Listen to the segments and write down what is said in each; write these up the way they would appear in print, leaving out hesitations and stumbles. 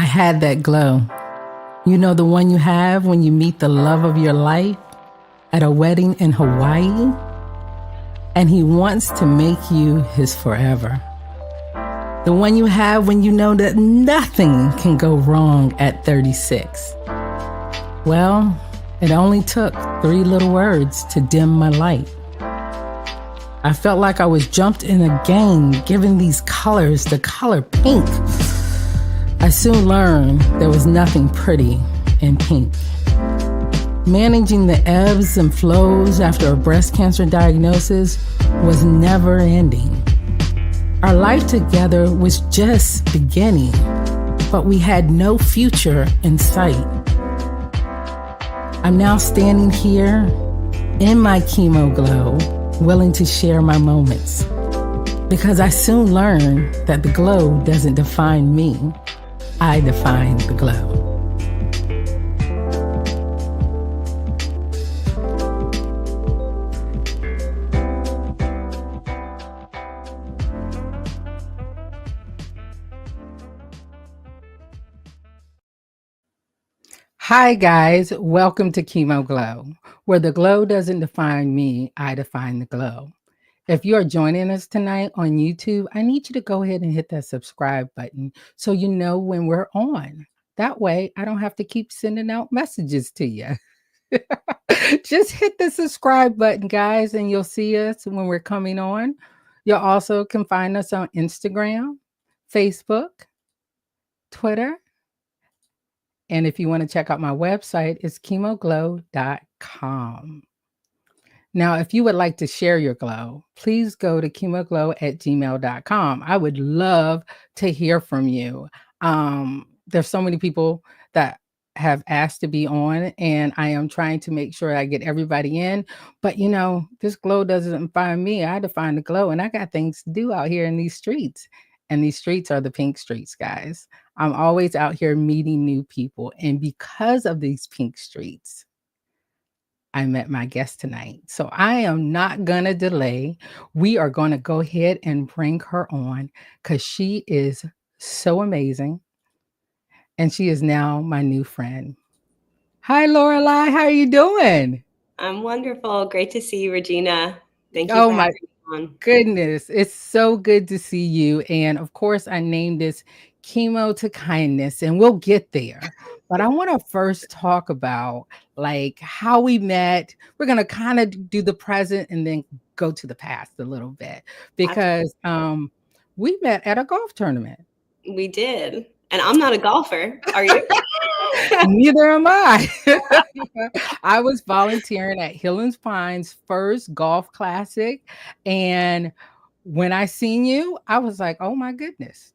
had that glow. You know, the one you have when you meet the love of your life at a wedding in Hawaii, and he wants to make you his forever. The one you have when you know that nothing can go wrong at 36. Well, it only took 3 little words to dim my light. I felt like I was jumped in a game, given these colors, the color pink. I soon learned there was nothing pretty in pink. Managing the ebbs and flows after a breast cancer diagnosis was never ending. Our life together was just beginning, but we had no future in sight. I'm now standing here in my chemo glow, willing to share my moments, because I soon learned that the glow doesn't define me. I define the glow. Hi guys, welcome to Chemo Glow, where the glow doesn't define me, I define the glow. If you are joining us tonight on YouTube, I need you to go ahead and hit that subscribe button so you know when we're on. That way, I don't have to keep sending out messages to you. Just hit the subscribe button, guys, and you'll see us when we're coming on. You also can find us on Instagram, Facebook, Twitter. And if you want to check out my website, it's chemoglow.com. Now, if you would like to share your glow, please go to chemoglow@gmail.com. I would love to hear from you. There's so many people that have asked to be on, and I am trying to make sure I get everybody in. But, you know, this glow doesn't define me. I define the glow, and I got things to do out here in these streets. And these streets are the pink streets, guys. I'm always out here meeting new people. And because of these pink streets, I met my guest tonight. So I am not going to delay. We are going to go ahead and bring her on because she is so amazing. And she is now my new friend. Hi, Lorelei. How are you doing? I'm wonderful. Great to see you, Regina. Thank you Oh for my having me on. goodness. It's so good to see you. And of course, I named this Chemo to Kindness, and we'll get there. But I want to first talk about like how we met. We're going to kind of do the present and then go to the past a little bit because we met at a golf tournament. We did. And I'm not a golfer. Are you? Neither am I. I was volunteering at Hillens Pines' first golf classic. And when I seen you, I was like, oh my goodness,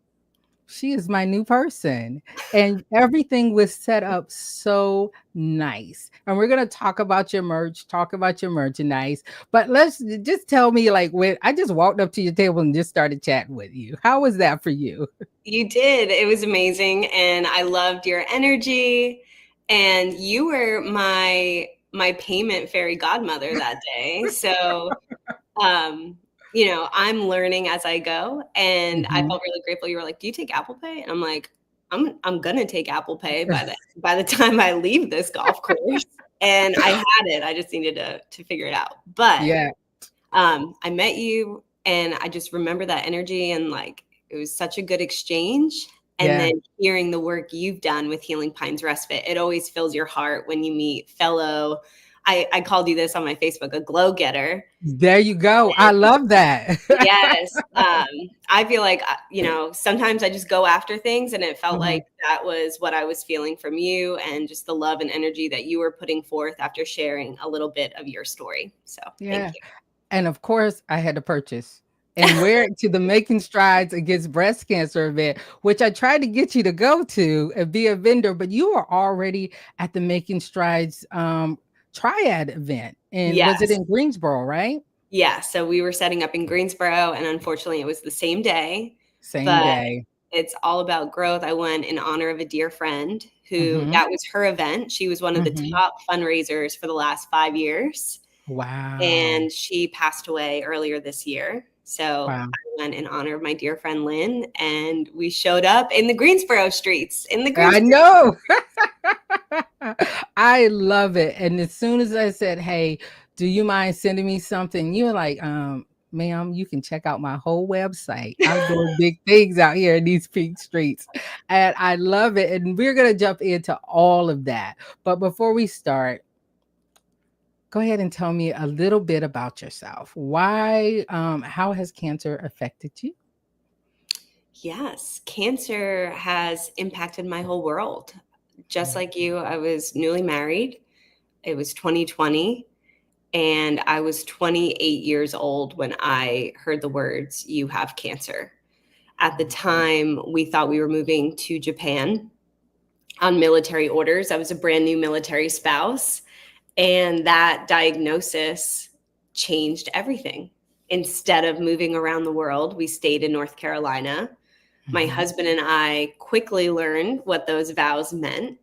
she is my new person. And everything was set up so nice. And we're going to talk about your merch, talk about your merchandise. But let's just tell me, like, when I just walked up to your table and just started chatting with you. How was that for you? You did. It was amazing. And I loved your energy. And you were my payment fairy godmother that day. So, you know, I'm learning as I go. And I felt really grateful. You were like, do you take Apple Pay? And I'm like, I'm gonna take Apple Pay by the time I leave this golf course. And I had it. I just needed to figure it out. But yeah, I met you and I just remember that energy and like it was such a good exchange. And then hearing the work you've done with Healing Pines Respite, it always fills your heart when you meet fellow. I called you this on my Facebook, a glow getter. There you go. I love that. Yes. I feel like, you know, sometimes I just go after things and it felt like that was what I was feeling from you and just the love and energy that you were putting forth after sharing a little bit of your story. So thank you. And of course I had to purchase and wear it to the Making Strides Against Breast Cancer event, which I tried to get you to go to and be a vendor, but you were already at the Making Strides Triad event. And was it in Greensboro, right? Yeah. So we were setting up in Greensboro and unfortunately it was the same day. Same day. It's all about growth. I went in honor of a dear friend who that was her event. She was one of the top fundraisers for the last 5 years. Wow. And she passed away earlier this year. So Wow. I went in honor of my dear friend Lynn, and we showed up in the Greensboro streets, I know. I love it. And as soon as I said, "Hey, do you mind sending me something?" You were like, ma'am, you can check out my whole website. I'm doing big things out here in these pink streets." And I love it. And we're going to jump into all of that. But before we start, go ahead and tell me a little bit about yourself. Why, how has cancer affected you? Yes, cancer has impacted my whole world. Just like you, I was newly married. It was 2020, and I was 28 years old when I heard the words, "You have cancer." At the time, we thought we were moving to Japan on military orders. I was a brand new military spouse, and that diagnosis changed everything. Instead of moving around the world, we stayed in North Carolina. My Mhm. husband and I quickly learned what those vows meant,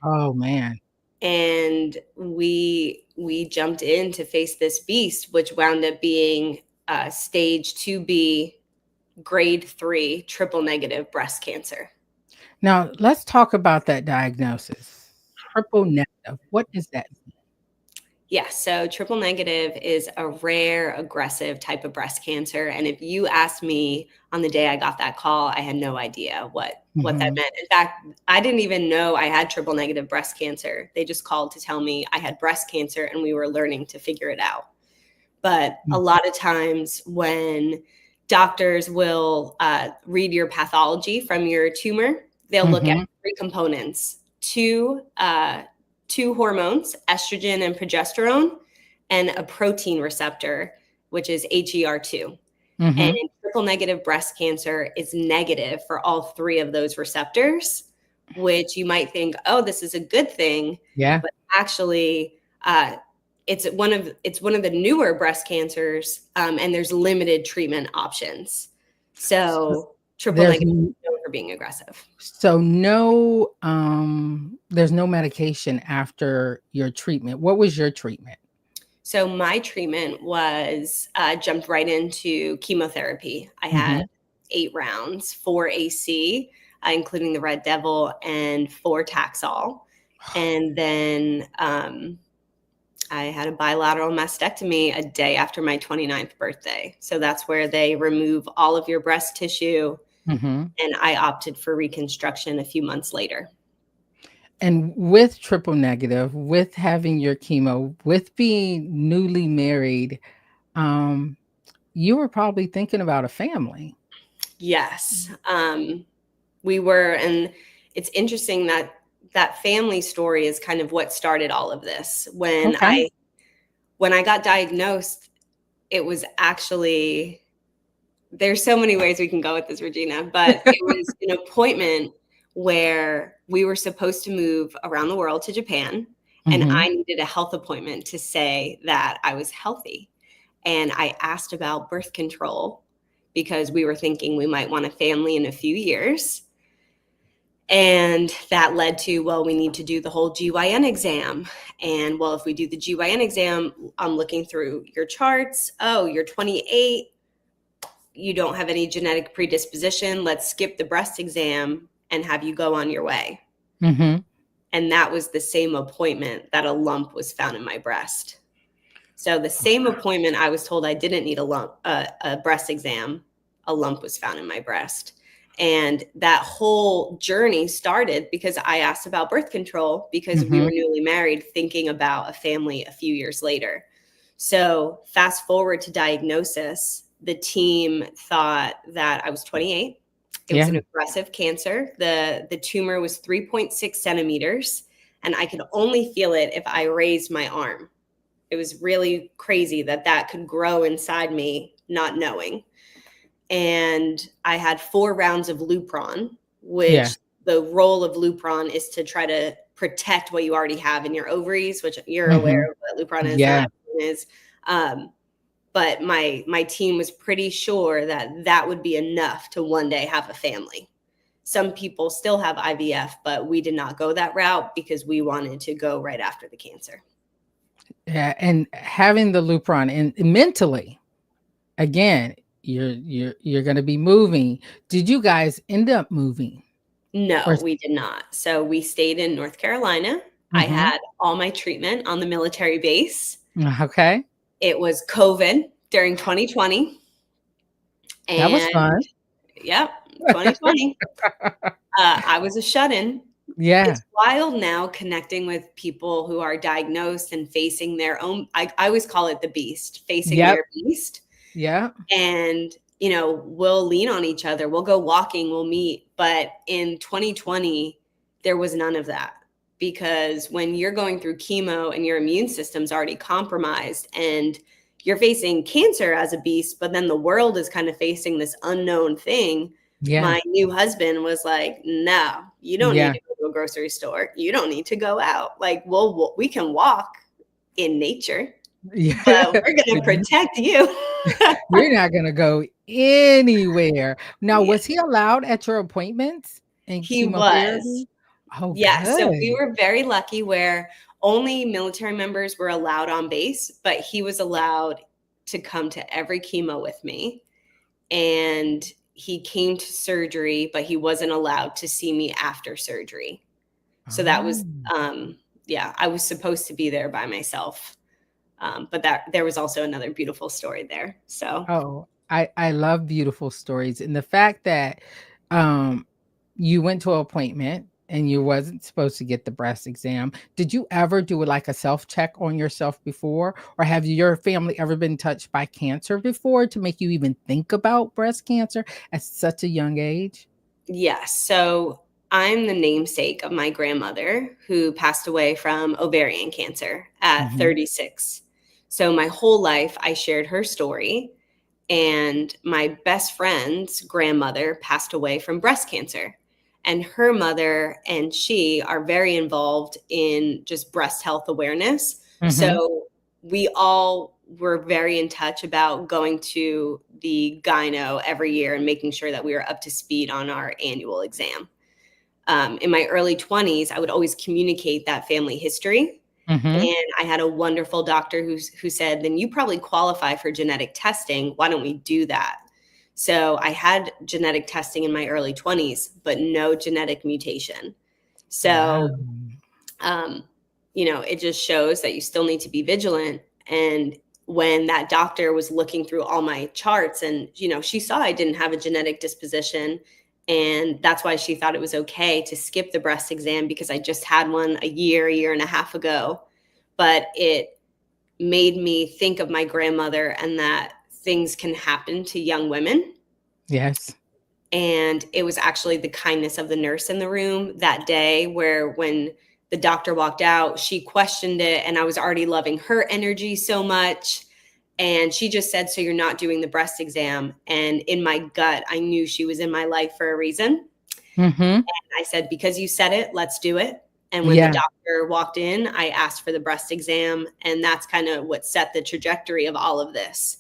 Oh, man. and we jumped in to face this beast, which wound up being stage 2B, grade 3, triple negative breast cancer. Now, let's talk about that diagnosis. Triple negative. What is that? Yeah, so triple negative is a rare, aggressive type of breast cancer. And if you asked me on the day I got that call, I had no idea what that Mhm. meant. In fact, I didn't even know I had triple negative breast cancer. They just called to tell me I had breast cancer, and we were learning to figure it out. But a Mm. lot of times when doctors will read your pathology from your tumor, they'll look at Mhm. three components: two hormones, estrogen and progesterone, and a protein receptor, which is HER2. And Mhm. triple negative breast cancer is negative for all three of those receptors, which you might think, oh, this is a good thing. Yeah. But actually, it's one of the newer breast cancers, and there's limited treatment options. So So triple there's negative is known for being aggressive. there's no medication after your treatment. What was your treatment? So my treatment was jumped right into chemotherapy. I had Mhm. 8 rounds, 4 AC, including the Red Devil, and 4 Taxol. And then I had a bilateral mastectomy a day after my 29th birthday. So that's where they remove all of your breast tissue. Mhm. And I opted for reconstruction a few months later. And with triple negative, with having your chemo, with being newly married, um, you were probably thinking about a family. Yes, we were. And it's interesting that that family story is kind of what started all of this. When Okay. I got diagnosed, it was actually, there's so many ways we can go with this, Regina, but it was an appointment where we were supposed to move around the world to Japan, and I Mhm. needed a health appointment to say that I was healthy. And I asked about birth control because we were thinking we might want a family in a few years. And that led to, well, we need to do the whole GYN exam. And well, if we do the GYN exam, I'm looking through your charts. Oh, you're 28. You don't have any genetic predisposition. Let's skip the breast exam and have you go on your way. Mhm. And that was the same appointment that a lump was found in my breast. So the same appointment I was told I didn't need a breast exam, a lump was found in my breast. And that whole journey started because I asked about birth control because we were Mhm. newly married, thinking about a family a few years later. So fast forward to diagnosis, the team thought that I was 28. It was Yeah. an aggressive cancer. The tumor was 3.6 centimeters, and I could only feel it if I raised my arm. It was really crazy that that could grow inside me, not knowing. And I had 4 rounds of Lupron, Yeah. which the role of Lupron is to try to protect what you already have in your ovaries, which you're aware Mhm. of what Lupron is, not Yeah. everyone is. But my team was pretty sure that that would be enough to one day have a family. Some people still have IVF, but we did not go that route because we wanted to go right after the cancer. Yeah, and having the Lupron and mentally, again, you're going to be moving. Did you guys end up moving? Or No, we did not. So we stayed in North Carolina. I Mhm. had all my treatment on the military base. Okay. It was COVID during 2020. That was And fun. yep, 2020. I was a shut-in. Yeah. It's wild now connecting with people who are diagnosed and facing their own, I always call it the beast, facing Yep. their beast. Yeah. And, we'll lean on each other. We'll go walking, we'll meet. But in 2020, there was none of that, because when you're going through chemo and your immune system's already compromised and you're facing cancer as a beast, but then the world is kind of facing this unknown thing. Yeah. My new husband was like, no, you don't need Yeah. to go to a grocery store. You don't need to go out. Like, we can walk in nature, Yeah. but we're going to But protect you. you're not gonna go anywhere. Now, Yeah, was he allowed at your appointments in he was. chemotherapy? Oh, Yeah, so we good. were very lucky where only military members were allowed on base, but he was allowed to come to every chemo with me. And he came to surgery, but he wasn't allowed to see me after surgery. So that was, Oh. yeah, I was supposed to be there by myself. But that there was also another beautiful story there. So Oh, I love beautiful stories, and the fact that, um, you went to an appointment and you wasn't supposed to get the breast exam. Did you ever do, like, a self-check on yourself before? Or have your family ever been touched by cancer before to make you even think about breast cancer at such a young age? yes, so I'm the namesake of my grandmother who passed away from ovarian cancer at Mhm. 36. So my whole life I shared her story, and my best friend's grandmother passed away from breast cancer. And her mother and she are very involved in just breast health awareness. Mhm. So we all were very in touch about going to the gyno every year and making sure that we were up to speed on our annual exam. In my early 20s, I would always communicate that family history. Mhm. And I had a wonderful doctor who said, then you probably qualify for genetic testing. Why don't we do that? So I had genetic testing in my early 20s, but no genetic mutation. Wow. So, um, it just shows that you still need to be vigilant. And when that doctor was looking through all my charts and, she saw I didn't have a genetic disposition. And that's why she thought it was okay to skip the breast exam, because I just had one a year and a half ago. But it made me think of my grandmother and that things can happen to young women. Yes. And it was actually the kindness of the nurse in the room that day, where when the doctor walked out, she questioned it, and I was already loving her energy so much. And she just said, so you're not doing the breast exam? And in my gut, I knew she was in my life for a reason. Mhm. I said, because you said it, let's do it. And when the Yeah. doctor walked in, I asked for the breast exam. And that's kind of what set the trajectory of all of this.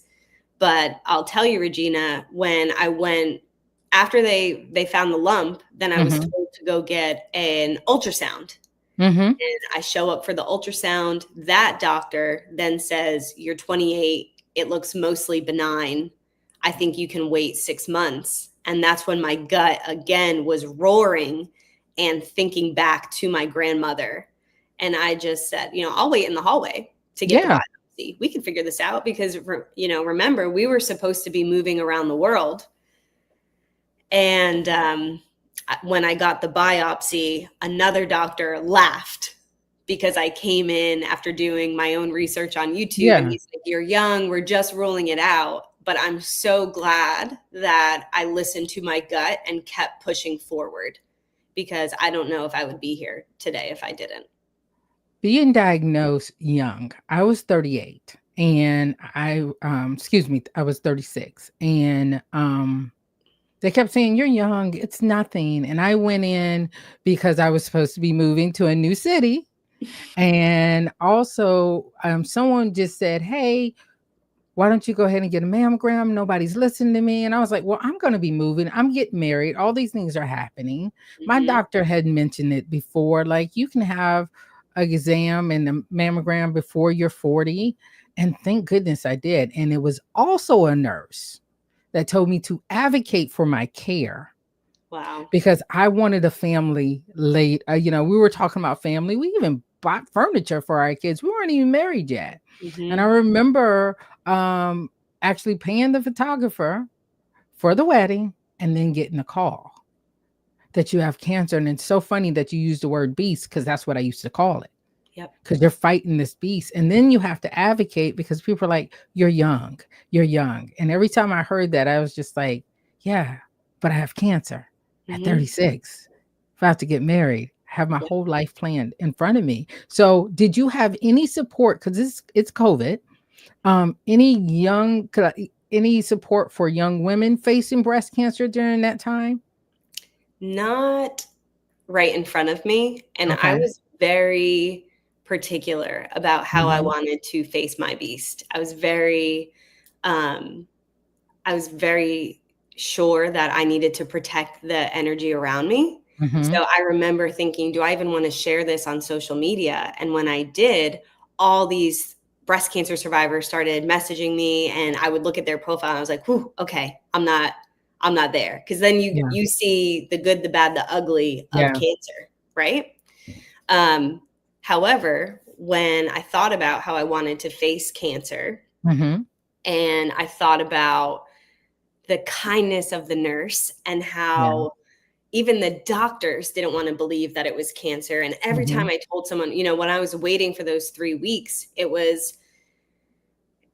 But I'll tell you, Regina, when I went after they found the lump, then I was Mhm. told to go get an ultrasound. Mhm. And I show up for the ultrasound. That doctor then says, you're 28. It looks mostly benign. I think you can wait 6 months. And that's when my gut again was roaring and thinking back to my grandmother. And I just said, I'll wait in the hallway to get the Yeah. biopsy. We can figure this out, because, remember, we were supposed to be moving around the world. And when I got the biopsy, another doctor laughed, because I came in after doing my own research on YouTube, and Yeah. he's like, you're young, we're just ruling it out. But I'm so glad that I listened to my gut and kept pushing forward, because I don't know if I would be here today if I didn't. Being diagnosed young, I was 38 and excuse me, I was 36 and they kept saying you're young, it's nothing. And I went in because I was supposed to be moving to a new city. And also someone just said, "Hey, why don't you go ahead and get a mammogram? Nobody's listening to me." And I was like, well, I'm going to be moving. I'm getting married. All these things are happening. My Mm-hmm. doctor had mentioned it before. Like, you can have an exam and a mammogram before you're 40. And thank goodness I did. And it was also a nurse that told me to advocate for my care. Wow. Because I wanted a family late. We were talking about family. We even bought furniture for our kids. We weren't even married yet. And I remember actually paying the photographer for the wedding and then getting a call that you have cancer. And it's so funny that you use the word beast, because that's what I used to call it. Yep. Because you're fighting this beast. And then you have to advocate, because people are like, you're young. And every time I heard that, I was just like, yeah, but I have cancer at 36. If I have to get married, I have my whole life planned in front of me. So did you have any support? Because it's COVID. Any support for young women facing breast cancer during that time? Not right in front of me. And I Okay. was very particular about how I wanted to face my beast. I was very sure that I needed to protect the energy around me. So I remember thinking, do I even want to share this on social media? And when I did, all these breast cancer survivors started messaging me, and I would look at their profile and I was like, whew, okay, I'm not there. Because then you see the good, the bad, the ugly of cancer, right? However, when I thought about how I wanted to face cancer, and I thought about the kindness of the nurse and how even the doctors didn't want to believe that it was cancer. And every time I told someone, when I was waiting for those 3 weeks, it was,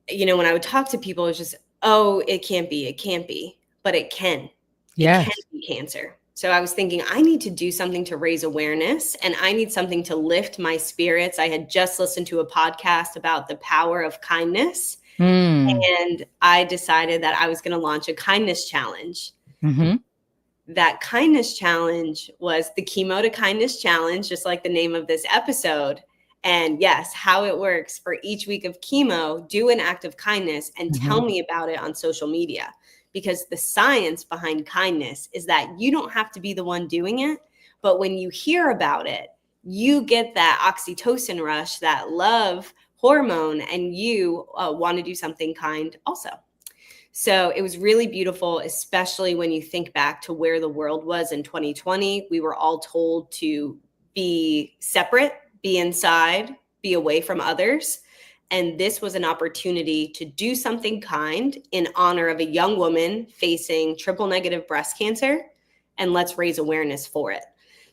when I would talk to people, it was just, oh, it can't be, but it can. It can be cancer. So I was thinking, I need to do something to raise awareness, and I need something to lift my spirits. I had just listened to a podcast about the power of kindness. And I decided that I was going to launch a kindness challenge. That kindness challenge was the Chemo to Kindness Challenge, just like the name of this episode. And yes, how it works for each week of chemo, do an act of kindness and tell me about it on social media. Because the science behind kindness is that you don't have to be the one doing it, but when you hear about it, you get that oxytocin rush, that love hormone, and you want to do something kind also. So it was really beautiful, especially when you think back to where the world was in 2020. We were all told to be separate, be inside, be away from others. And this was an opportunity to do something kind in honor of a young woman facing triple negative breast cancer. And let's raise awareness for it.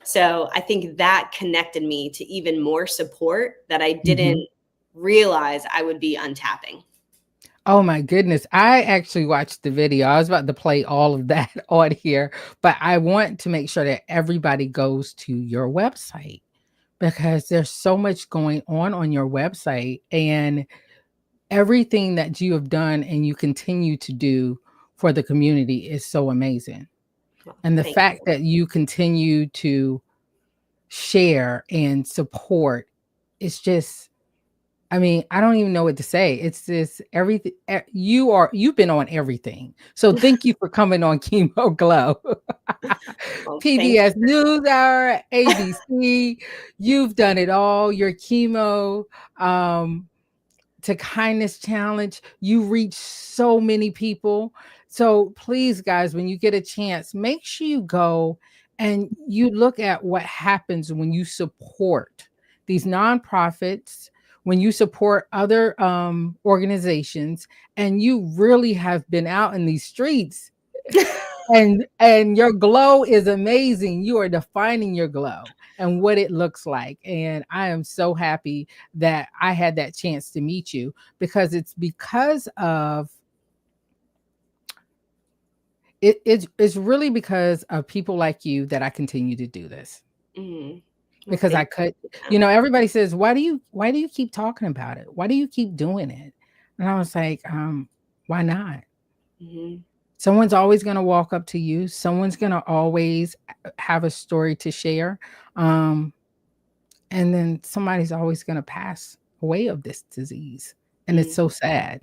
So I think that connected me to even more support that I didn't realize I would be untapping. Oh my goodness. I actually watched the video. I was about to play all of that on here, but I want to make sure that everybody goes to your website, because there's so much going on your website, and everything that you have done and you continue to do for the community is so amazing. Well, And the fact that you continue to share and support, it's just, I mean, I don't even know what to say. It's just everything. You've been on everything. So thank you for coming on Chemo Glow. Well, PBS NewsHour, ABC. You've done it all. Your chemo to kindness challenge. You reach so many people. So please, guys, when you get a chance, make sure you go and you look at what happens when you support these nonprofits, when you support other organizations, and you really have been out in these streets. and your glow is amazing. You are defining your glow and what it looks like. And I am so happy that I had that chance to meet you, because it's because of it's really because of people like you that I continue to do this. Because I could, everybody says, why do you keep talking about it? Why do you keep doing it? And I was like, why not? Someone's always going to walk up to you. Someone's going to always have a story to share. And then somebody's always going to pass away of this disease. And it's so sad.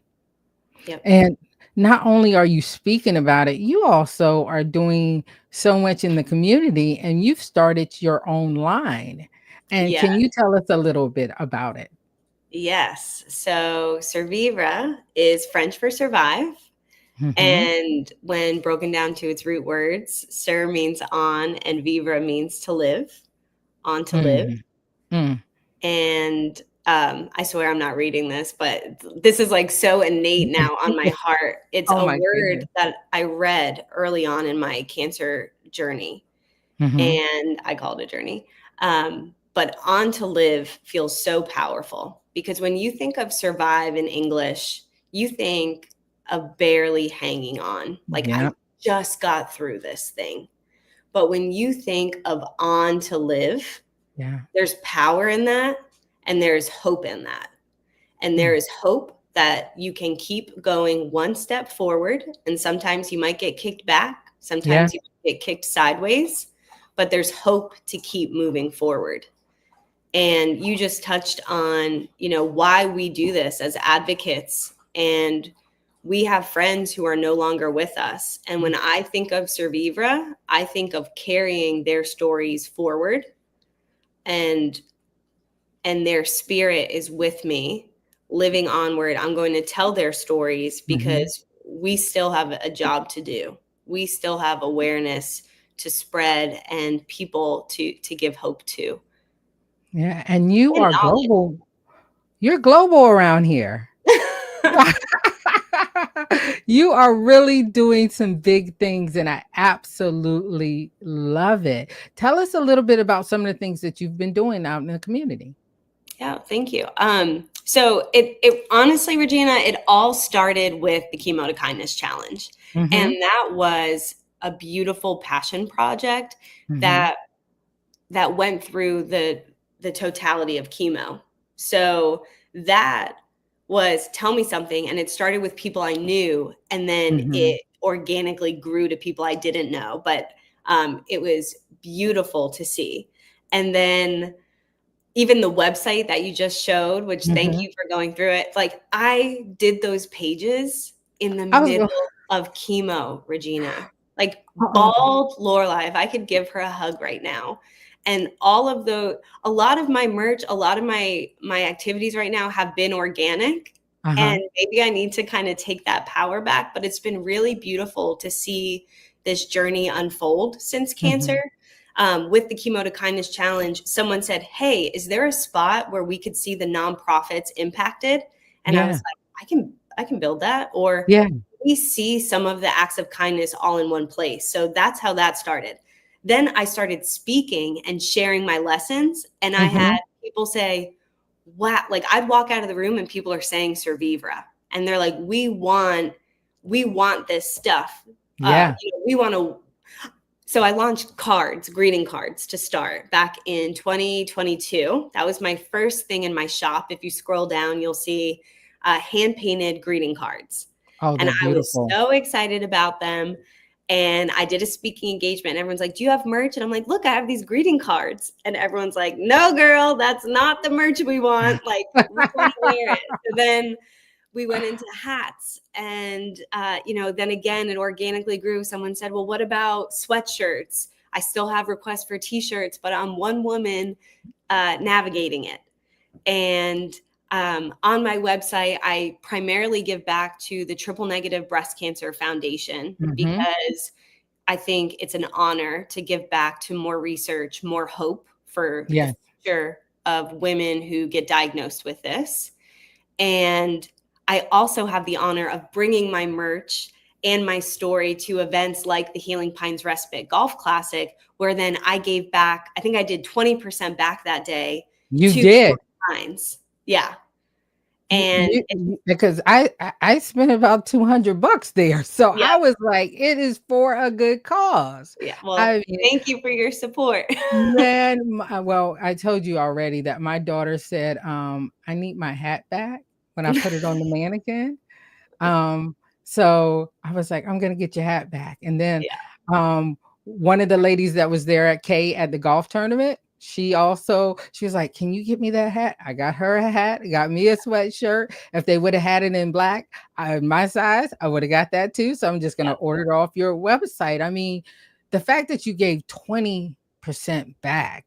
And not only are you speaking about it, you also are doing so much in the community, and you've started your own line. And can you tell us a little bit about it? Yes. So Survivra is French for survive. Mm-hmm. And when broken down to its root words, Sir means on and Vivra means to live, on to live. Mm-hmm. And I swear I'm not reading this, but this is like so innate now on my heart. It's Oh a my word goodness. that I read early on in my cancer journey, Mm-hmm. and I call it a journey. But on to live feels so powerful because when you think of survive in English, you think of barely hanging on. Like, I Yeah. just got through this thing. But when you think of on to live, Yeah. there's power in that and there's hope in that. And there is hope that you can keep going one step forward. And sometimes you might get kicked back. Yeah. Sometimes you get kicked sideways, but there's hope to keep moving forward. And you just touched on, why we do this as advocates. And we have friends who are no longer with us. And when I think of Survivra, I think of carrying their stories forward, and their spirit is with me, living onward. I'm going to tell their stories because we still have a job to do. We still have awareness to spread and people to give hope to. Yeah. And you And are global. You're global around here. knowledge. You are really doing some big things, and I absolutely love it. Tell us a little bit about some of the things that you've been doing out in the community. Yeah, thank you. So it honestly, Regina, it all started with the Chemo to Kindness Challenge. And Mm-hmm. that was a beautiful passion project Mm-hmm. that went through the totality of chemo. So that was tell me something, and it started with people I knew, and then Mm-hmm. it organically grew to people I didn't know. But it was beautiful to see. And then even the website that you just showed, which thank Mm-hmm. you for going through it. Like, I did those pages in the I was going. middle of chemo, Regina. Like, Oh. bald Lorelei, if I could give her a hug right now. And a lot of my merch, a lot of my activities right now have been organic. Uh-huh. And maybe I need to kind of take that power back, but it's been really beautiful to see this journey unfold since Mm-hmm. cancer. With the Chemo to Kindness Challenge, someone said, "Hey, is there a spot where we could see the nonprofits impacted?" And I was Yeah. like, I can build that, or Yeah. we see some of the acts of kindness all in one place. So that's how that started. Then I started speaking and sharing my lessons, and I had Mm-hmm. people say, "Wow!" Like, I'd walk out of the room and people are saying Survivra, and they're like, we want this stuff. Yeah. We want to." So I launched greeting cards to start back in 2022. That was my first thing in my shop. If you scroll down, you'll see hand painted greeting cards. Oh, And they're I was beautiful. so excited about them. And I did a speaking engagement. And everyone's like, "Do you have merch?" And I'm like, "Look, I have these greeting cards." And everyone's like, "No, girl, that's not the merch we want. Like, we want to wear it." So then we went into hats, and then again it organically grew. Someone said, "Well, what about sweatshirts?" I still have requests for t-shirts, but I'm one woman navigating it. And on my website, I primarily give back to the Triple Negative Breast Cancer Foundation Mm-hmm. because I think it's an honor to give back to more research, more hope for the Yeah. future of women who get diagnosed with this. And I also have the honor of bringing my merch and my story to events like the Healing Pines Respite Golf Classic, where then I gave back, I think I did 20% back that day You to did. Healing Pines. Yeah. And Because I spent about $200 there. So yeah, I was like, it is for a good cause. yeah. Well, I mean, thank you for your support. man, well, I told you already that my daughter said, I need my hat back when I put it on the mannequin. Um, so I was like, I'm gonna get your hat back. And then Yeah. one of the ladies that was there at K at the golf tournament, she was like, "Can you get me that hat?" I got her a hat, got me a sweatshirt. If they would have had it in black, my size, I would have got that too. So I'm just gonna order it off your website. I mean, the fact that you gave 20% back,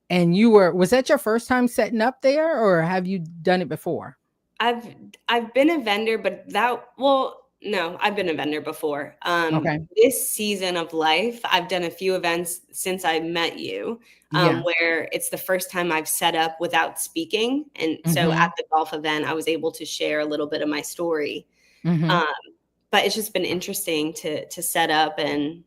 and was that your first time setting up there, or have you done it before? I've been a vendor, but No, I've been a vendor before. Okay. This season of life, I've done a few events since I met you, Yeah. where it's the first time I've set up without speaking. And so Mm-hmm. at the golf event, I was able to share a little bit of my story. Mm-hmm. Um, but it's just been interesting to set up and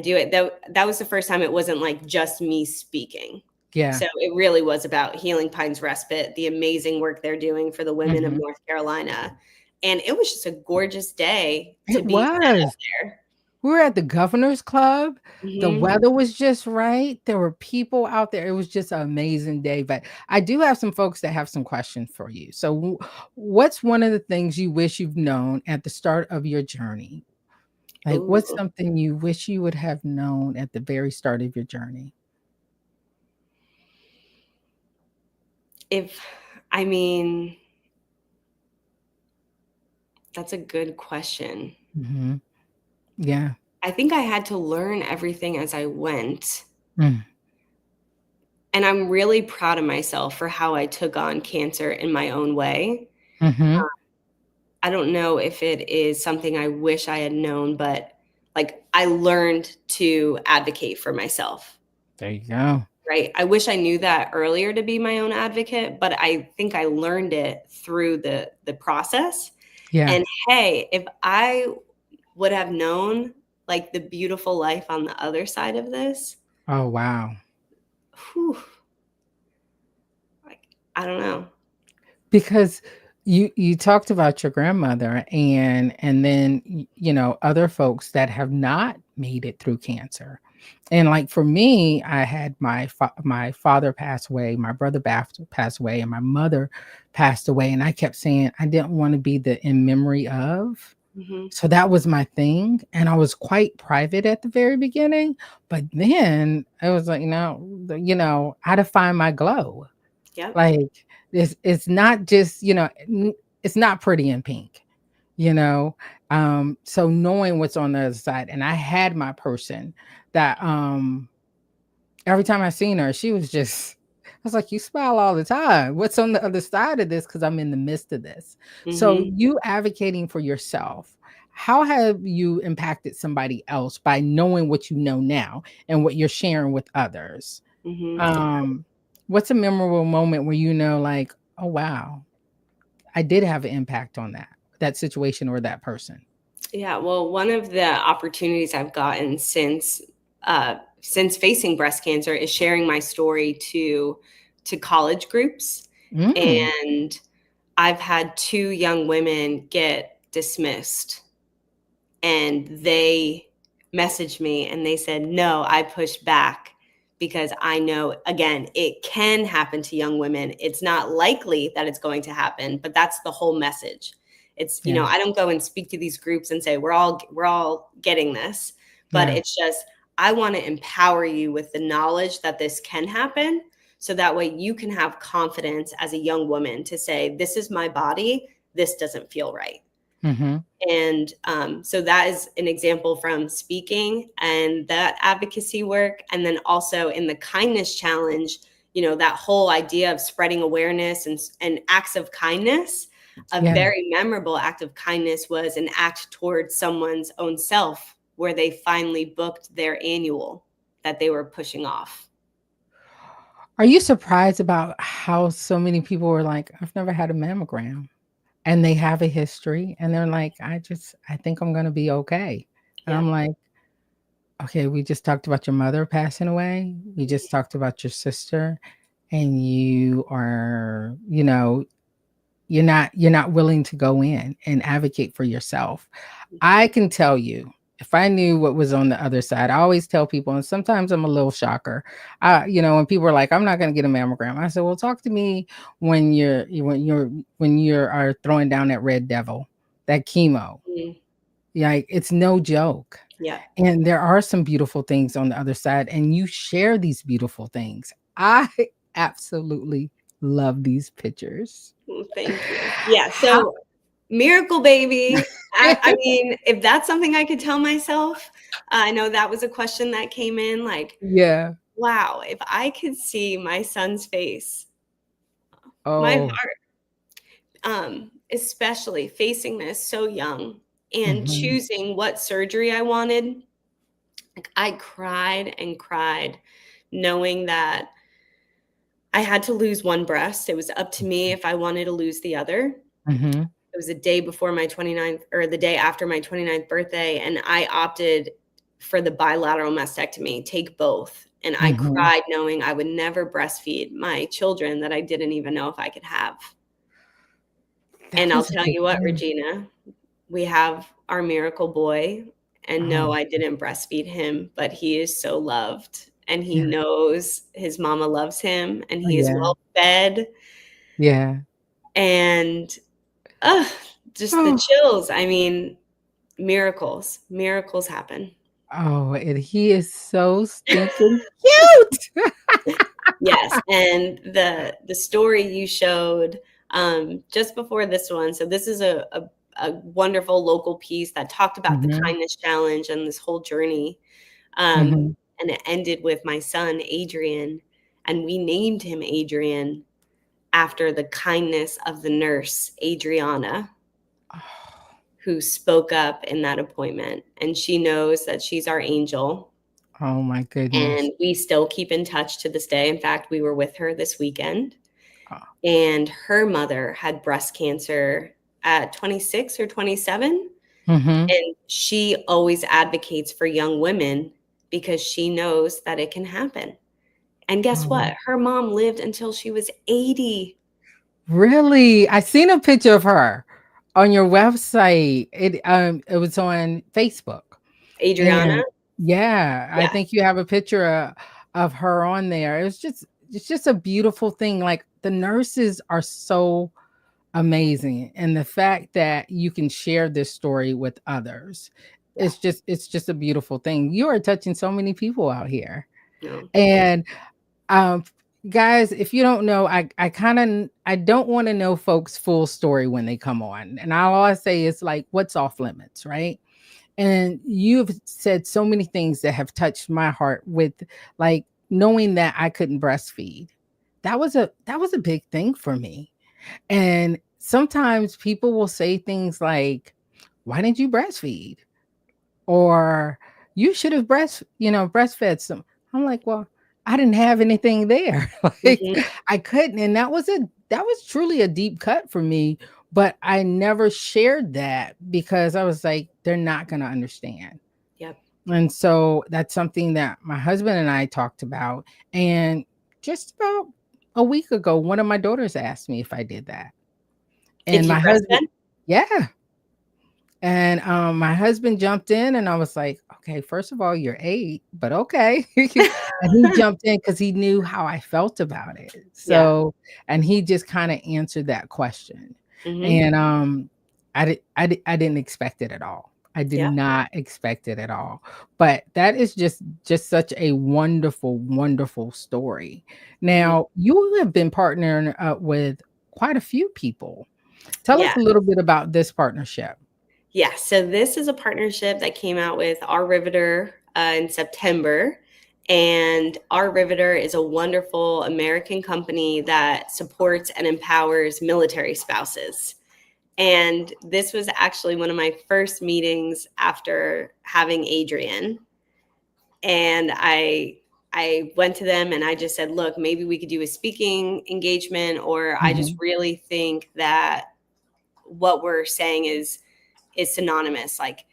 do it. That was the first time it wasn't like just me speaking. Yeah. So it really was about Healing Pines Respite, the amazing work they're doing for the women of Mm-hmm. North Carolina. And it was just a gorgeous day to It be set up was. there. We were at the Governor's Club. The Mhm. weather was just right. There were people out there. It was just an amazing day. But I do have some folks that have some questions for you. So, what's one of the things you wish you've known at the start of your journey? Like, what's Ooh. something you wish you would have known at the very start of your journey? If I mean, that's a good question. Hmm. Yeah. I think I had to learn everything as I went. Mm. And I'm really proud of myself for how I took on cancer in my own way. Hmm. I don't know if it is something I wish I had known, but like I learned to advocate for myself, There you go. right? I wish I knew that earlier to be my own advocate, but I think I learned it through the process. Yeah. And hey, if I would have known like the beautiful life on the other side of this, Oh, wow. whew, like I don't know. Because you talked about your grandmother and then other folks that have not made it through cancer. And like for me, I had my father pass away, my brother passed away, and my mother passed away. And I kept saying I didn't want to be the in memory of. Mhm. So that was my thing. And I was quite private at the very beginning. But then I was like, I had to find my glow. Yep. Like, it's not just, it's not pretty in pink, you know? So knowing what's on the other side, and I had my person that, every time I seen her, she was just I was like, "You smile all the time. What's on the other side of this? Because 'Cause I'm in the midst of this." So Mhm. you advocating for yourself, how have you impacted somebody else by knowing what you know now and what you're sharing with others? Mhm. Um, what's a memorable moment where like, "Oh, wow, I did have an impact on that situation or that person?" Yeah, well, one of the opportunities I've gotten since facing breast cancer is sharing my story to college groups, Mm, and I've had 2 young women get dismissed, and they messaged me and they said, "No, I pushed back because I know, again, it can happen to young women. It's not likely that it's going to happen, but that's the whole message." It's, yeah, I don't go and speak to these groups and say, "We're all getting this." But yeah, it's just I want to empower you with the knowledge that this can happen so that way you can have confidence as a young woman to say, "This is my body. This doesn't feel right." mhm, And so that is an example from speaking and that advocacy work. And then also in the kindness challenge, that whole idea of spreading awareness and acts of kindness. A yeah. very memorable act of kindness was an act towards someone's own self where they finally booked their annual that they were pushing off. Are you surprised about how so many people were like, "I've never had a mammogram," and they have a history, and they're like, I think I'm gonna be okay." And Yeah. I'm like, "Okay, we just talked about your mother passing away. We just talked about your sister, and you are, you're not willing to go in and advocate for yourself." I can tell you, if I knew what was on the other side, I always tell people, and sometimes I'm a little shocker. When people are like, "I'm not going to get a mammogram," I said, "Well, talk to me when you're are throwing down that red devil, that chemo. Mhm. Like, it's no joke." Yeah. And there are some beautiful things on the other side, and you share these beautiful things. I absolutely love these pictures. Well, thank you. Yeah. How So miracle baby. I mean, if that's something I could tell myself, I know that was a question that came in like, Yeah. wow, if I could see my son's face, my Oh, heart. especially facing this so young and Mm-hmm. choosing what surgery I wanted, like I cried and cried knowing that I had to lose one breast. It was up to me if I wanted to lose the other. Mm-hmm. It was the day before my 29th or the day after my 29th birthday. And I opted for the bilateral mastectomy, take both. And I Mm-hmm. cried knowing I would never breastfeed my children that I didn't even know if I could have. That And I'll was a tell big you what, thing. Regina, we have our miracle boy. And no, Oh, I didn't breastfeed him, but he is so loved. And he yeah. knows his mama loves him and Oh, he is yeah. well fed. Yeah. And uh, just the Oh, chills. I mean, miracles happen. oh, and he is so stinking cute. Yes, and the story you showed just before this one. So this is a wonderful local piece that talked about the Mm-hmm. kindness challenge and this whole journey. Um, Mm-hmm. and it ended with my son Adrian, and we named him Adrian after the kindness of the nurse Adriana, Oh, who spoke up in that appointment. And she knows that she's our angel. oh my goodness. And we still keep in touch to this day. In fact, we were with her this weekend, Oh, and her mother had breast cancer at 26 or 27. mm-hmm. And she always advocates for young women because she knows that it can happen. And guess Oh, what? Her mom lived until she was 80. really? I seen a picture of her on your website. It was on Facebook. Adriana? And yeah, I Yeah. think you have a picture of her on there. It's just a beautiful thing. Like the nurses are so amazing. And the fact that you can share this story with others, Yeah. it's just a beautiful thing. You are touching so many people out here. No. And um guys, if you don't know, I don't want to know folks' full story when they come on. And I'll always say it's like what's off limits, right? And you've said so many things that have touched my heart with like knowing that I couldn't breastfeed. That was a big thing for me. And sometimes people will say things like, why didn't you breastfeed? Or you should have breastfed some. I'm like, well, I didn't have anything there. Like Mhm. I couldn't. And that was truly a deep cut for me. But I never shared that because I was like, they're not gonna understand. Yep. And so that's something that my husband and I talked about. And just about a week ago, one of my daughters asked me if I did that. If And you my husband, breastfed? yeah. And my husband jumped in, and I was like, okay, first of all, you're 8, but okay. And he jumped in because he knew how I felt about it. Yeah. So, and he just kind of answered that question. Mhm. And I didn't expect it at all. I did Yeah. not expect it at all. But that is just such a wonderful, wonderful story. Mhm. Now, you have been partnering up with quite a few people. Tell us Yeah. a little bit about this partnership. Yeah, so this is a partnership that came out with Our Riveter in September. And Our Riveter is a wonderful American company that supports and empowers military spouses. And this was actually one of my first meetings after having Adrian. And I went to them and I just said, look, maybe we could do a speaking engagement, or I just Mhm. really think that what we're saying is synonymous. Like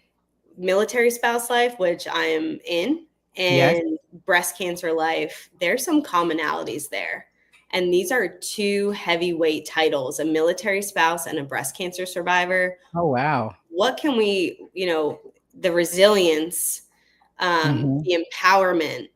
military spouse life, which I am in, Yes. and breast cancer life, there's some commonalities there. And these are two heavyweight titles, a military spouse and a breast cancer survivor. Oh, wow. What can we, the resilience, Mhm. the empowerment,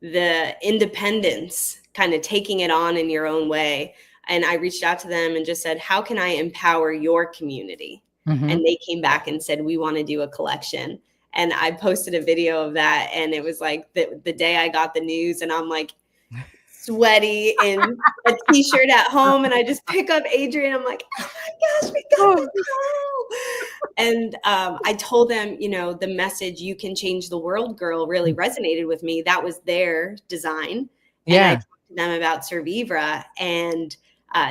the independence, kind of taking it on in your own way. And I reached out to them and just said, how can I empower your community? And Mhm. they came back and said, we want to do a collection. And I posted a video of that. And it was like the day I got the news, and I'm like sweaty in a t-shirt at home. And I just pick up Adrian. I'm like, oh my gosh, we got Oh, this girl. And I told them, the message, you can change the world, girl, really resonated with me. That was their design. And I yeah. talked to them about Survivra, and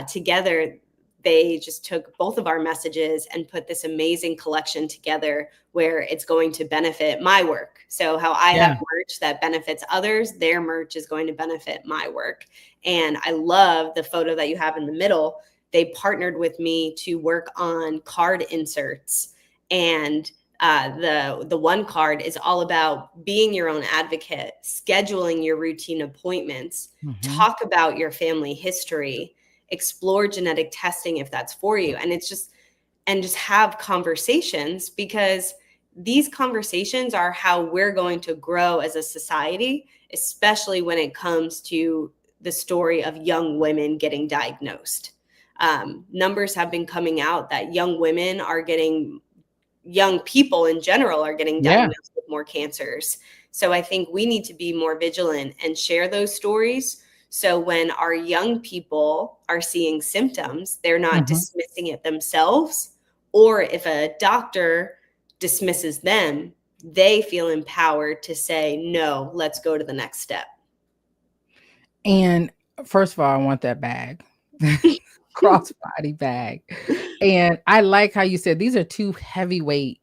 together they just took both of our messages and put this amazing collection together where it's going to benefit my work. So how I have merch that benefits others, their merch is going to benefit my work. And I love the photo that you have in the middle. They partnered with me to work on card inserts, and the one card is all about being your own advocate, scheduling your routine appointments, talk about your family history, explore genetic testing if that's for you. And just have conversations, because these conversations are how we're going to grow as a society, especially when it comes to the story of young women getting diagnosed. Numbers have been coming out that young people in general are getting diagnosed with more cancers. So I think we need to be more vigilant and share those stories. So when our young people are seeing symptoms, they're not dismissing it themselves, or if a doctor dismisses them, they feel empowered to say, no, let's go to the next step. And first of all, I want that bag. Crossbody bag. And I like how you said these are two heavyweight,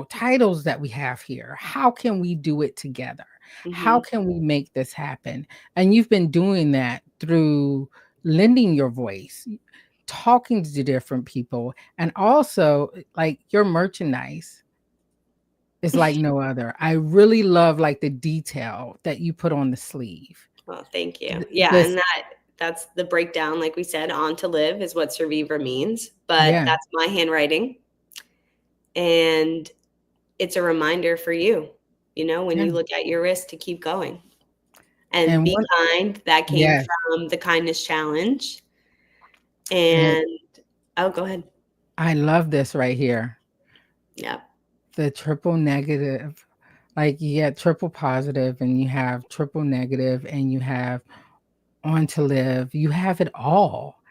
titles that we have here. How can we do it together? How can we make this happen? And you've been doing that through lending your voice, talking to different people, and also like your merchandise is like no other. I really love like the detail that you put on the sleeve. Well, thank you. Yeah, and that's the breakdown. Like we said, on to live is what survivor means, but that's my handwriting. And it's a reminder for you, when you look at your wrist, to keep going and be kind. That came from the Kindness Challenge. And go ahead. I love this right here. Yeah. The triple negative, like you get triple positive and you have triple negative and you have on to live. You have it all.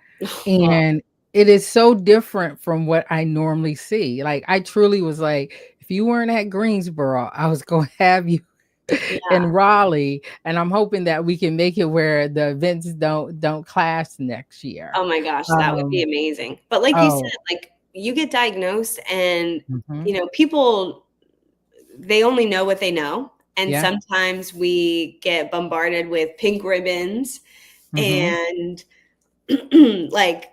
And it is so different from what I normally see. Like I truly was like, if you weren't at Greensboro, I was going to have you in Raleigh. And I'm hoping that we can make it where the events don't clash next year. Oh my gosh, that would be amazing. But like you said, like you get diagnosed and, people, they only know what they know. And sometimes we get bombarded with pink ribbons and like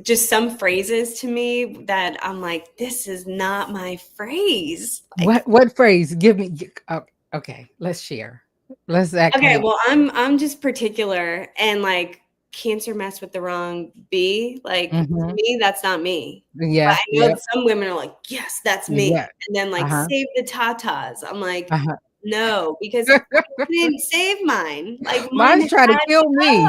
just some phrases to me that I'm like, this is not my phrase. Like, what phrase? Give me. Okay, let's share. Let's act. Okay, well, I'm just particular, and like cancer messed with the wrong bee. Like to me, that's not me. Yeah, but I know some women are like, yes, that's me. Yeah. And then like save the tatas. I'm like, no, because I didn't save mine. Like mine's trying to kill me.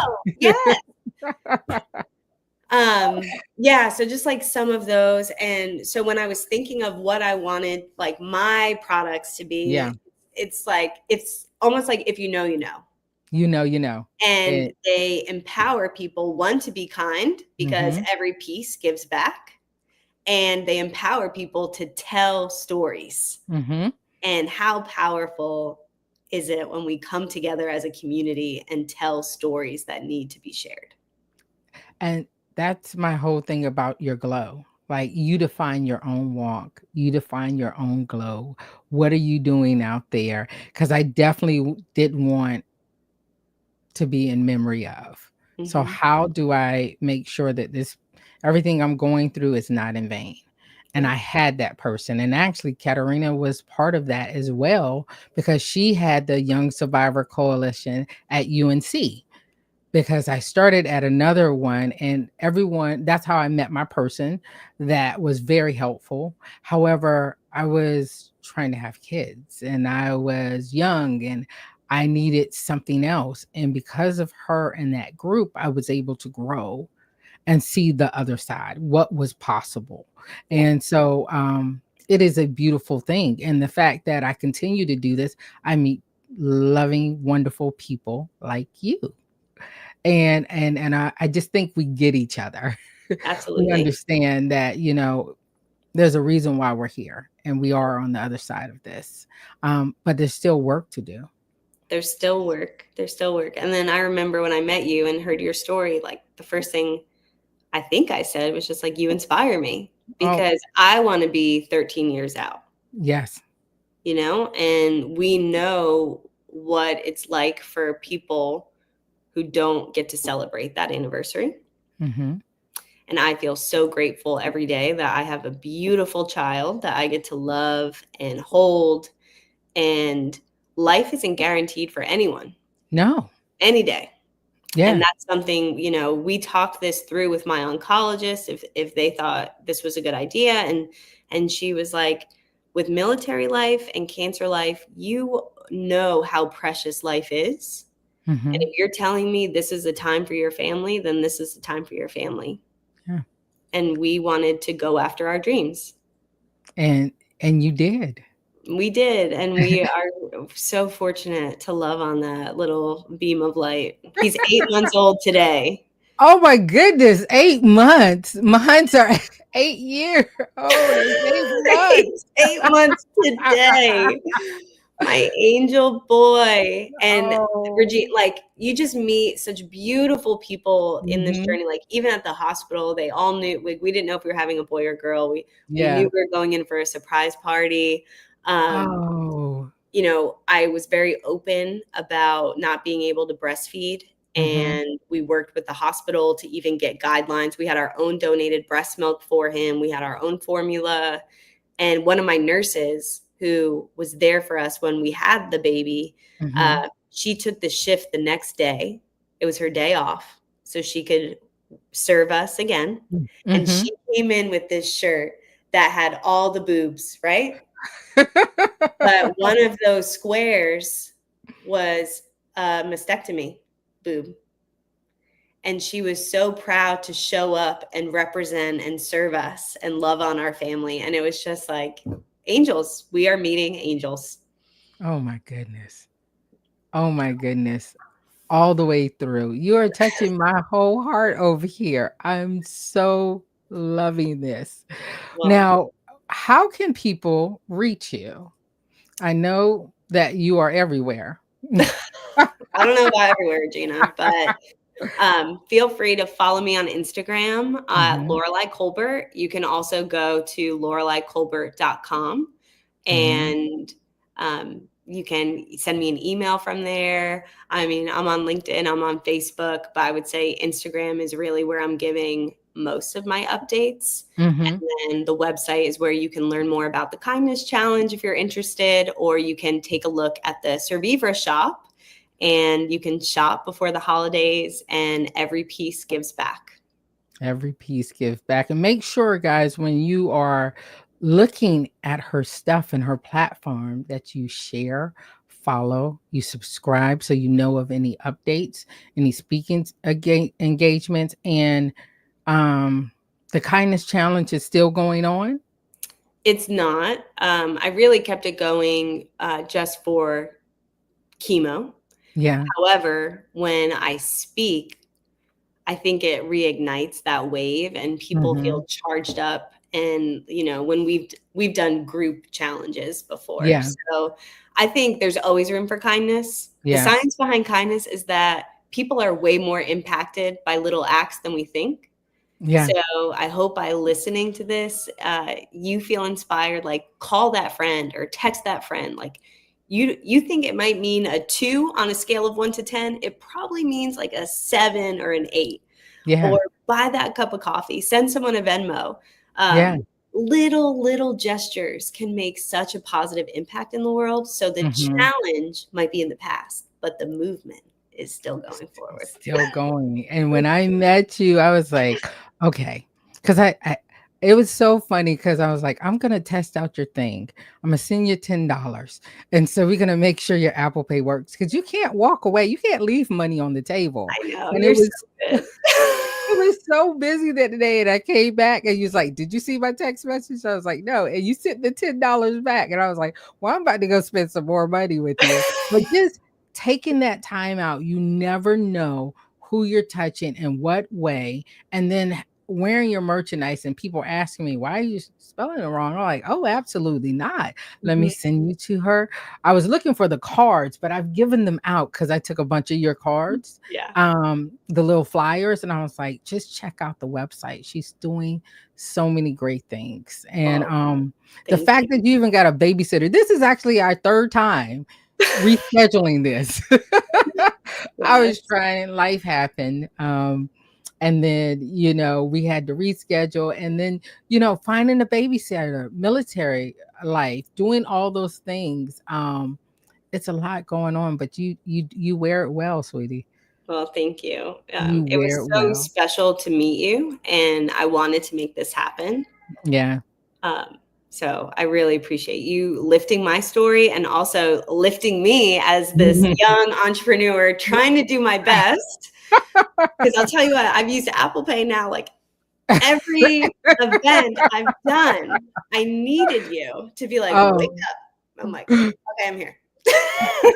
Yes. So just like some of those. And so when I was thinking of what I wanted like my products to be, it's like it's almost like if you know, you know. And they empower people, one, to be kind, because every piece gives back, and they empower people to tell stories. And how powerful is it when we come together as a community and tell stories that need to be shared? And that's my whole thing about your glow. Like you define your own walk, you define your own glow. What are you doing out there? Because I definitely didn't want to be in memory of. So how do I make sure that everything I'm going through is not in vain? And I had that person. And actually, Katarina was part of that as well, because she had the Young Survivor Coalition at UNC. Because I started at another one, and that's how I met my person that was very helpful. However, I was trying to have kids and I was young and I needed something else. And because of her and that group, I was able to grow and see the other side, what was possible. And so it is a beautiful thing. And the fact that I continue to do this, I meet loving, wonderful people like you. And I just think we get each other. Absolutely. We understand that, there's a reason why we're here and we are on the other side of this. But there's still work to do. There's still work. And then I remember when I met you and heard your story, like the first thing I think I said was just like, you inspire me Oh, because I want to be 13 years out, yes. and we know what it's like for people who don't get to celebrate that anniversary. Mm-hmm. And I feel so grateful every day that I have a beautiful child that I get to love and hold. And life isn't guaranteed for anyone No. any day. And Yeah. that's something, we talked this through with my oncologist if they thought this was a good idea. And she was like, with military life and cancer life, you know how precious life is. And Mm-hmm. if you're telling me this is a time for your family, then this is the time for your family. Yeah. And we wanted to go after our dreams. And you did. We did, and we are so fortunate to love on that little beam of light. He's 8 months old today. Oh my goodness, 8 months. Mine's are 8 years old. It's 8 He's 8 months today. My angel boy. And Oh. Regina, like, you just meet such beautiful people in this Mhm. journey. Like, even at the hospital, they all knew, like, we didn't know if we were having a boy or girl. We Yeah. knew we were going in for a surprise party. Oh. I was very open about not being able to breastfeed. Mhm. And we worked with the hospital to even get guidelines. We had our own donated breast milk for him. We had our own formula. And one of my nurses who was there for us when we had the baby, Mhm. she took the shift the next day. It was her day off, so she could serve us again. And Mhm. she came in with this shirt that had all the boobs, right? But one of those squares was a mastectomy boob. And she was so proud to show up and represent and serve us and love on our family. And it was just like angels. We are meeting angels. Oh my goodness. Oh my goodness. All the way through. You are touching my whole heart over here. I'm so loving this. Well, Now, how can people reach you? I know that you are everywhere. I don't know about everywhere, Gina, but feel free to follow me on Instagram at Mhm. Lorelei Colbert. You can also go to loreleicolbert.com Mhm. and you can send me an email from there. I mean, I'm on LinkedIn, I'm on Facebook, but I would say Instagram is really where I'm giving most of my updates. Mhm. And then the website is where you can learn more about the Kindness Challenge if you're interested, or you can take a look at the Survivor shop and you can shop before the holidays, and every piece gives back. Every piece give back. And make sure, guys, when you are looking at her stuff and her platform that you share, follow, you subscribe so you know of any updates, any speaking engagements, and um the kindness challenge is still going on. It's not. I really kept it going just for chemo. Yeah. However, when I speak, I think it reignites that wave and people Hmm. feel charged up. And when we've done group challenges before. Yeah. So I think there's always room for kindness. The Yeah. science behind kindness is that people are way more impacted by little acts than we think. Yeah. So I hope by listening to this, you feel inspired. Like, call that friend or text that friend. Like, you think it might mean a 2 on a scale of 1 to 10. It probably means like a 7 or an 8. Yeah. Or buy that cup of coffee. Send someone a Venmo. Yeah. Little gestures can make such a positive impact in the world. So the Hmm. challenge might be in the past, but the movement is still going forward. Still going. And when I met you, I was like, okay, because I it was so funny because I was like, I'm gonna test out your thing. I'm gonna send you $10. And so we're gonna make sure your Apple Pay works because you can't walk away. You can't leave money on the table. I know. And You're it so was good. it was so busy that day. And I came back and you was like, did you see my text message? I was like, no. And you sent the $10 back. And I was like, well, I'm about to go spend some more money with you. But just taking that time out, you never know who you're touching in what way. And then wearing your merchandise and people asking me, why are you spelling it wrong? I'm like, oh, absolutely not. Let me Mhm. send you to her. I was looking for the cards, but I've given them out because I took a bunch of your cards, Yeah. the little flyers, and I was like, just check out the website. She's doing so many great things. And Well, the thank you. fact that you even got a babysitter, this is actually our third time rescheduling this. I was Yes. trying, life happened. And then, we had to reschedule. And then, finding a babysitter, military life, doing all those things. It's a lot going on, but you wear it well, sweetie. Well, thank you. You It wear was it so well. special to meet you, and I wanted to make this happen. Yeah. Um, so I really appreciate you lifting my story and also lifting me as this young entrepreneur trying to do my best. Because I'll tell you what, I've used Apple Pay now, like every event I've done. I needed you to be like, wake Oh. up. I'm like, okay, I'm here.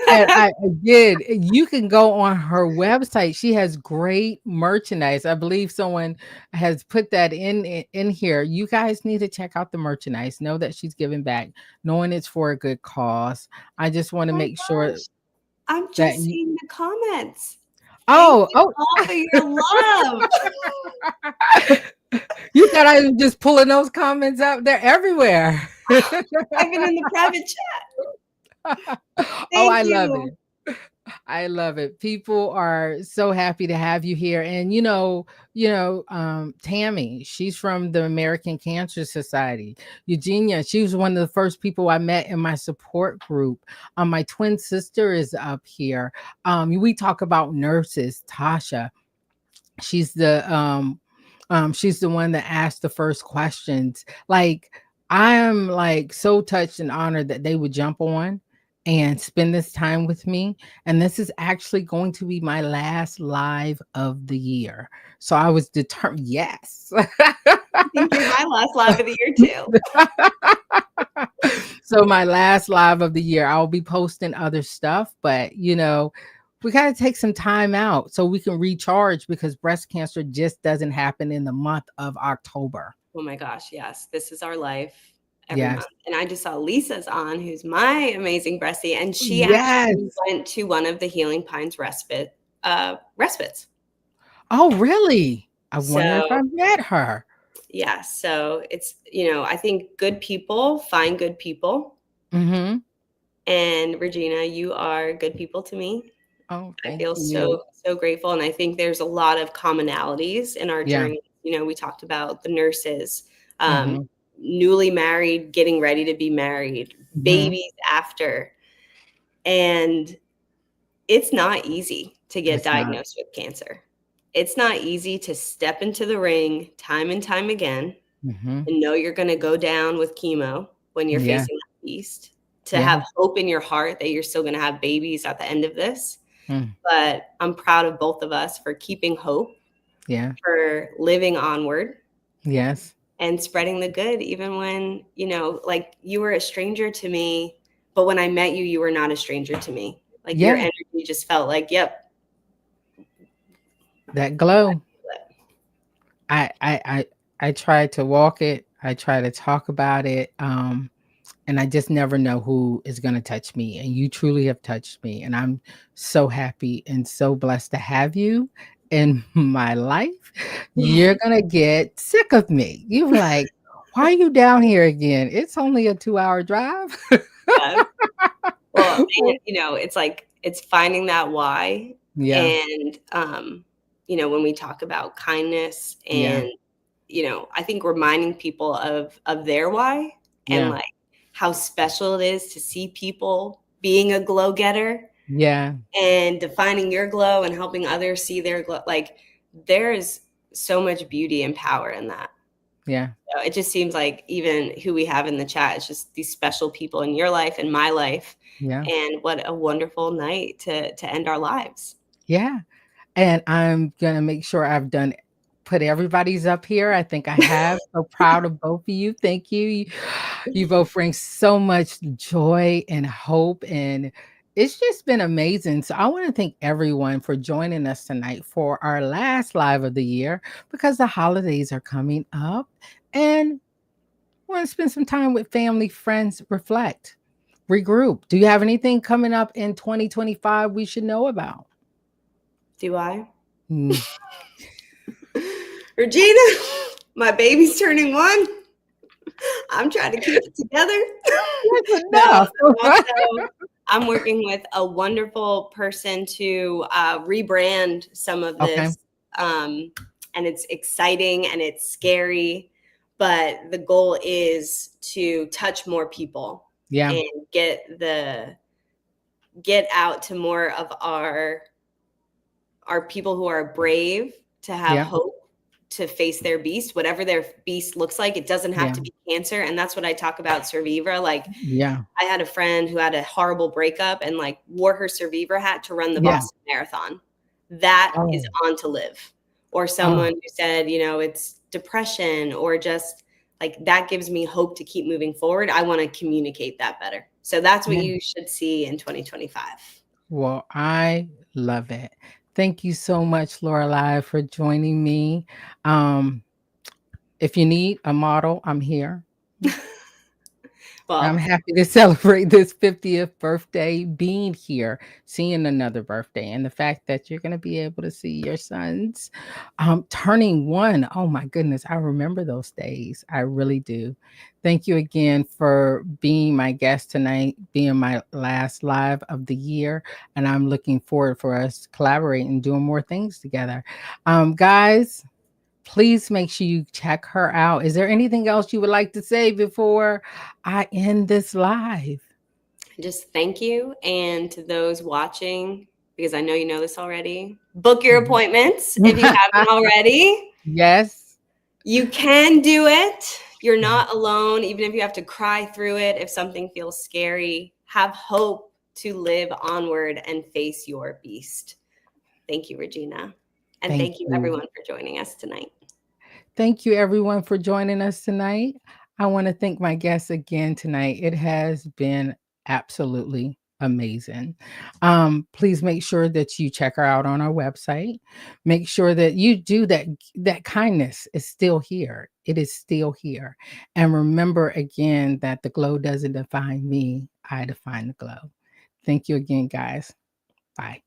And I did. You can go on her website. She has great merchandise. I believe someone has put that in here. You guys need to check out the merchandise. Know that she's giving back, knowing it's for a good cause. I just want to Oh my make sure gosh. I'm that just you. seeing the comments. Thank Oh, you oh. all for your love. You thought I was just pulling those comments up? They're everywhere. I've been in the private chat. Oh, Thank I love you. it. I love it. People are so happy to have you here. And Tammy, she's from the American Cancer Society. Eugenia, she was one of the first people I met in my support group. My twin sister is up here. We talk about nurses. Tasha, she's she's the one that asked the first questions. Like, I am like so touched and honored that they would jump on and spend this time with me. And this is actually going to be my last live of the year. So I was determined. Yes. I think you're my last live of the year too. So my last live of the year, I'll be posting other stuff, but we got to take some time out so we can recharge, because breast cancer just doesn't happen in the month of October. Oh my gosh, yes. This is our life every Yes. month. And I just saw Lisa's on, who's my amazing breastie, and she Yes. actually went to one of the Healing Pines respites. Oh, really? I wonder if So I met her. yeah, so it's, I think good people find good people. Mm-hmm. And Regina, you are good people to me. Oh, I thank feel you. so, so grateful. And I think there's a lot of commonalities in our Yeah. journey. We talked about the nurses, um, Mm-hmm. newly married, getting ready to be married, Mm-hmm. babies after. And it's not easy to get It's not. diagnosed with cancer. It's not easy to step into the ring time and time again Mm-hmm. and know you're going to go down with chemo when you're Yeah. facing that beast, to Yeah. have hope in your heart that you're still going to have babies at the end of this. Mm. But I'm proud of both of us for keeping hope, Yeah. for living onward Yes. and spreading the good, even when, like you were a stranger to me, but when I met you, you were not a stranger to me. Like your Yeah. energy just felt like, yep. That glow. I try to walk it. I try to talk about it. And I just never know who is going to touch me. And you truly have touched me. And I'm so happy and so blessed to have you in my life. You're going to get sick of me. You're like, why are you down here again? It's only a 2-hour drive. Yes. Well, and, it's like, it's finding that why. Yeah. And, when we talk about kindness Yeah. and, I think reminding people of their why and Yeah. like how special it is to see people being a glow getter Yeah. and defining your glow and helping others see their glow. Like there is so much beauty and power in that. Yeah. So it just seems like even who we have in the chat is just these special people in your life and my life. Yeah. And what a wonderful night to end our lives. Yeah. And I'm going to make sure put everybody's up here. I think I have. So proud of both of you. Thank you. You both bring so much joy and hope, and It's just been amazing. So I want to thank everyone for joining us tonight for our last live of the year because the holidays are coming up and want to spend some time with family, friends, reflect, regroup. Do you have anything coming up in 2025 we should know about? Do I? Mm. Regina, my baby's turning 1. I'm trying to keep it together. That's No, enough. also, I'm working with a wonderful person to rebrand some of Okay. this. And it's exciting and it's scary, but the goal is to touch more people Yeah. and get out to more of our people who are brave to have Yeah. hope to face their beast, whatever their beast looks like. It doesn't have Yeah. to be cancer. And that's what I talk about Survivor. Like, Yeah. I had a friend who had a horrible breakup and like wore her Survivor hat to run the Yeah. Boston Marathon. That is Oh. on to live. Or someone who said, you know, it's depression or just like that gives me hope to keep moving forward. I want to communicate that better. So that's what Yeah. you should see in 2025. Well, I love it. Thank you so much, Lorelei, for joining me. If you need a model, I'm here. I'm Well, happy to celebrate this 50th birthday being here, seeing another birthday, and the fact that you're going to be able to see your sons turning 1. Oh my goodness, I remember those days. I really do. Thank you again for being my guest tonight, being my last live of the year, and I'm looking forward for us collaborating and doing more things together. Guys, please make sure you check her out. Is there anything else you would like to say before I end this live? just thank you. And to those watching, because I know you know this already, book your appointments if you haven't already. Yes. You can do it. You're not alone, even if you have to cry through it. If something feels scary, have hope to live onward and face your beast. Thank you, Regina. And thank you, everyone, for joining us tonight. Thank you, everyone, for joining us tonight. I want to thank my guests again tonight. It has been absolutely amazing. Please make sure that you check her out on our website. Make sure that you do that. That kindness is still here. It is still here. And remember again that the glow doesn't define me. I define the glow. Thank you again, guys. Bye.